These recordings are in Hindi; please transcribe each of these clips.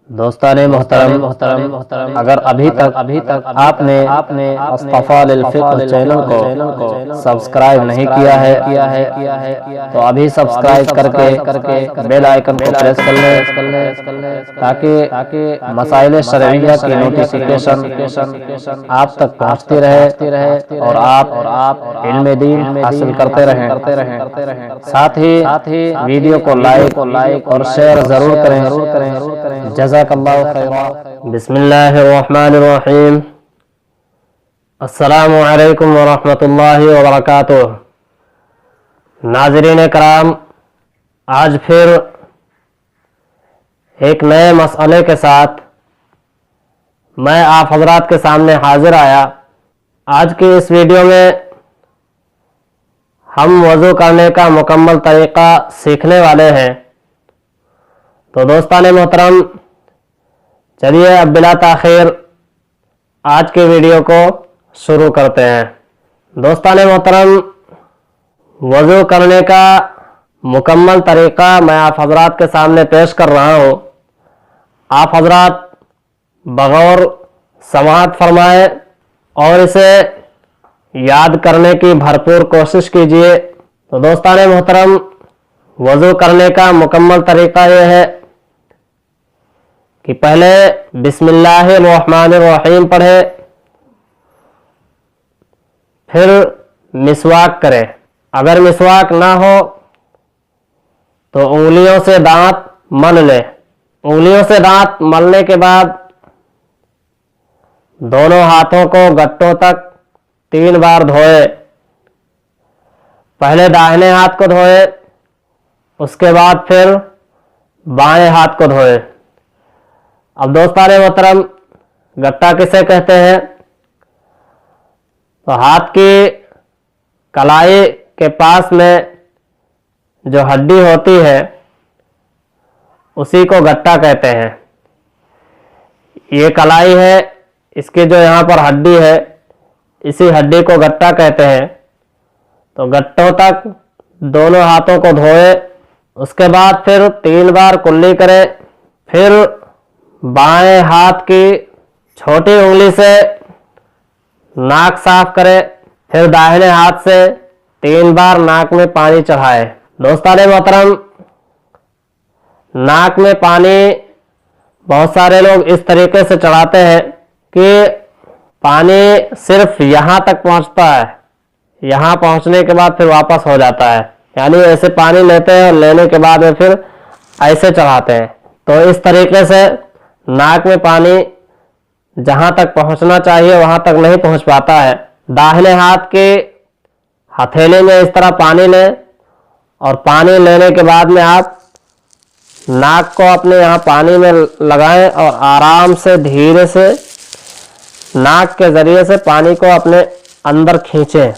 दोस्ताने मोहतरम, अगर अभी तक आपने मुस्तफ़ा लिल फ़िक़्ह चैनल को सब्सक्राइब नहीं किया है तो अभी सब्सक्राइब करके बेल आइकन को प्रेस कर लें ताकि मसाइल शरइय्या की नोटिफिकेशन आप तक पहुंचती रहे और आप इल्म दीन हासिल करते रहें। साथ ही वीडियो को लाइक और शेयर ज़रूर करें। जज़ाकल्लाहु खैरा। बिस्मिल्लाहिर्रहमानिर्रहीम। अस्सलामु अलैकुम वरहमतुल्लाहि वबरकातुह। नाज़रीन कराम, आज फिर एक नए मसले के साथ मैं आप हजरात के सामने हाजिर आया। आज की इस वीडियो में हम वज़ू करने का मुकम्मल तरीक़ा सीखने वाले हैं। तो दोस्ताने मोहतरम, चलिए अब बिला ताख़ीर आज के वीडियो को शुरू करते हैं। दोस्ताने मोहतरम, वज़ू करने का मुकम्मल तरीक़ा मैं आप हजरात के सामने पेश कर रहा हूँ। आप हजरात बग़ौर समाअत फरमाएँ और इसे याद करने की भरपूर कोशिश कीजिए। तो दोस्ताने मोहतरम, वज़ू करने का मुकम्मल तरीक़ा यह है कि पहले बिस्मिल्लाहिर्रहमानिर्रहीम पढ़े, फिर मिसवाक करें। अगर मिसवाक ना हो तो उंगलियों से दांत मल ले। उंगलियों से दांत मलने के बाद दोनों हाथों को गट्टों तक 3 बार धोए। पहले दाहिने हाथ को धोए, उसके बाद फिर बाएं हाथ को धोए। अब दोस्ताने मोहतरम, गट्टा किसे कहते हैं? तो हाथ की कलाई के पास में जो हड्डी होती है उसी को गट्टा कहते हैं। ये कलाई है, इसकी जो यहाँ पर हड्डी है इसी हड्डी को गट्टा कहते हैं। तो गट्टों तक दोनों हाथों को धोए, उसके बाद फिर 3 बार कुल्ली करें। फिर बाएं हाथ की छोटी उंगली से नाक साफ करें। फिर दाहिने हाथ से 3 बार नाक में पानी चढ़ाए। दोस्ताने मोहतरम, नाक में पानी बहुत सारे लोग इस तरीके से चढ़ाते हैं कि पानी सिर्फ यहाँ तक पहुँचता है, यहाँ पहुँचने के बाद फिर वापस हो जाता है। यानी ऐसे पानी लेते हैं और लेने के बाद में फिर ऐसे चढ़ाते हैं। तो इस तरीके से नाक में पानी जहाँ तक पहुँचना चाहिए वहाँ तक नहीं पहुँच पाता है। दाहिने हाथ के हथेली में इस तरह पानी लें और पानी लेने के बाद में आप नाक को अपने यहाँ पानी में लगाएं और आराम से धीरे से नाक के ज़रिए से पानी को अपने अंदर खींचें।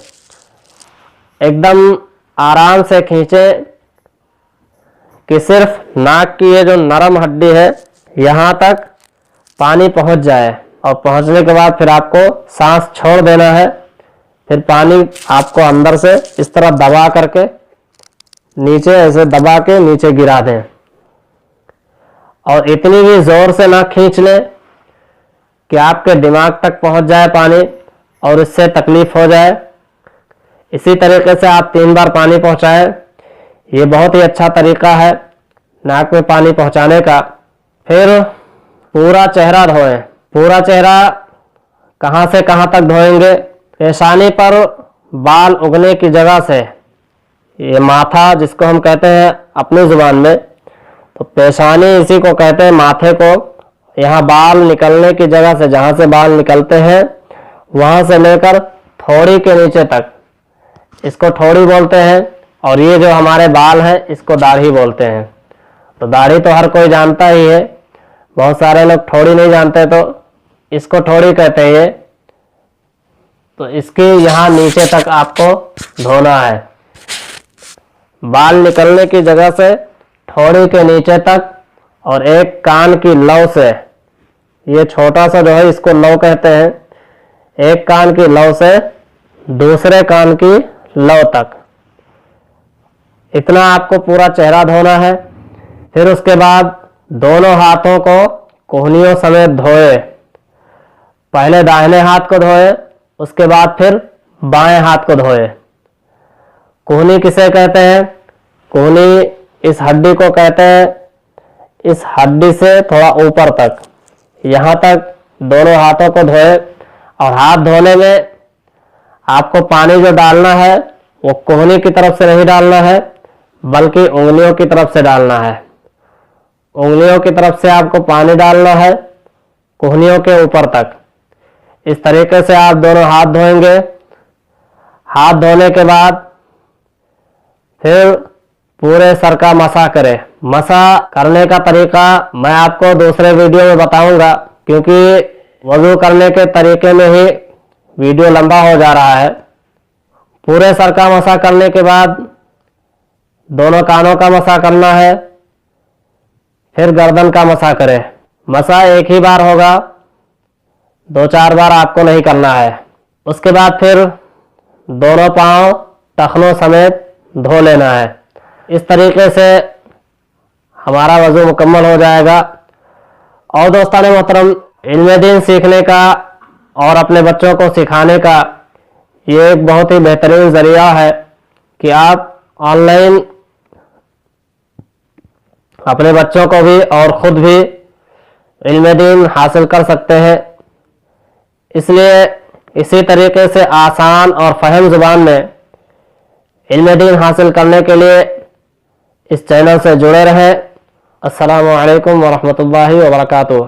एकदम आराम से खींचें कि सिर्फ नाक की ये जो नरम हड्डी है यहाँ तक पानी पहुँच जाए। और पहुँचने के बाद फिर आपको सांस छोड़ देना है। फिर पानी आपको अंदर से इस तरह दबा करके नीचे, ऐसे दबा के नीचे गिरा दें। और इतनी भी ज़ोर से ना खींच लें कि आपके दिमाग तक पहुँच जाए पानी और इससे तकलीफ़ हो जाए। इसी तरीके से आप 3 बार पानी पहुँचाएं। ये बहुत ही अच्छा तरीका है नाक में पानी पहुँचाने का। फिर पूरा चेहरा धोएं। पूरा चेहरा कहाँ से कहाँ तक धोएंगे? पेशानी पर बाल उगने की जगह से, ये माथा जिसको हम कहते हैं अपनी ज़ुबान में, तो पेशानी इसी को कहते हैं, माथे को। यहाँ बाल निकलने की जगह से, जहाँ से बाल निकलते हैं वहाँ से लेकर थोड़ी के नीचे तक, इसको थोड़ी बोलते हैं। और ये जो हमारे बाल हैं इसको दाढ़ी बोलते हैं। तो दाढ़ी तो हर कोई जानता ही है, बहुत सारे लोग थोड़ी नहीं जानते, तो इसको थोड़ी कहते हैं। ये तो इसके यहाँ नीचे तक आपको धोना है। बाल निकलने की जगह से थोड़ी के नीचे तक, और एक कान की लौ से, ये छोटा सा जो है इसको लौ कहते हैं, एक कान की लौ से दूसरे कान की लौ तक, इतना आपको पूरा चेहरा धोना है। फिर उसके बाद दोनों हाथों को कोहनियों समेत धोए। पहले दाहिने हाथ को धोए, उसके बाद फिर बाएं हाथ को धोए। कोहनी किसे कहते हैं? कोहनी इस हड्डी को कहते हैं, इस हड्डी से थोड़ा ऊपर तक, यहाँ तक दोनों हाथों को धोए। और हाथ धोने में आपको पानी जो डालना है वो कोहनी की तरफ से नहीं डालना है, बल्कि उंगलियों की तरफ से डालना है। उंगलियों की तरफ से आपको पानी डालना है, कोहनियों के ऊपर तक। इस तरीके से आप दोनों हाथ धोएंगे। हाथ धोने के बाद फिर पूरे सर का मसा करें। मसा करने का तरीका मैं आपको दूसरे वीडियो में बताऊंगा, क्योंकि वजू करने के तरीके में ही वीडियो लंबा हो जा रहा है। पूरे सर का मसा करने के बाद दोनों कानों का मसा करना है, फिर गर्दन का मसा करें। मसा एक ही बार होगा, 2-4 बार आपको नहीं करना है। उसके बाद फिर दोनों पांव टखनों समेत धो लेना है। इस तरीके से हमारा वजू मुकम्मल हो जाएगा। और दोस्तान मोहतरम, इल्म दीन सीखने का और अपने बच्चों को सिखाने का ये एक बहुत ही बेहतरीन ज़रिया है कि आप ऑनलाइन अपने बच्चों को भी और ख़ुद भी इल्म दीन हासिल कर सकते हैं। इसलिए इसी तरीके से आसान और फ़हम ज़ुबान में इल्म दीन हासिल करने के लिए इस चैनल से जुड़े रहें। अस्सलामु अलैकुम वरहमतुल्लाहि वबरकातुहू।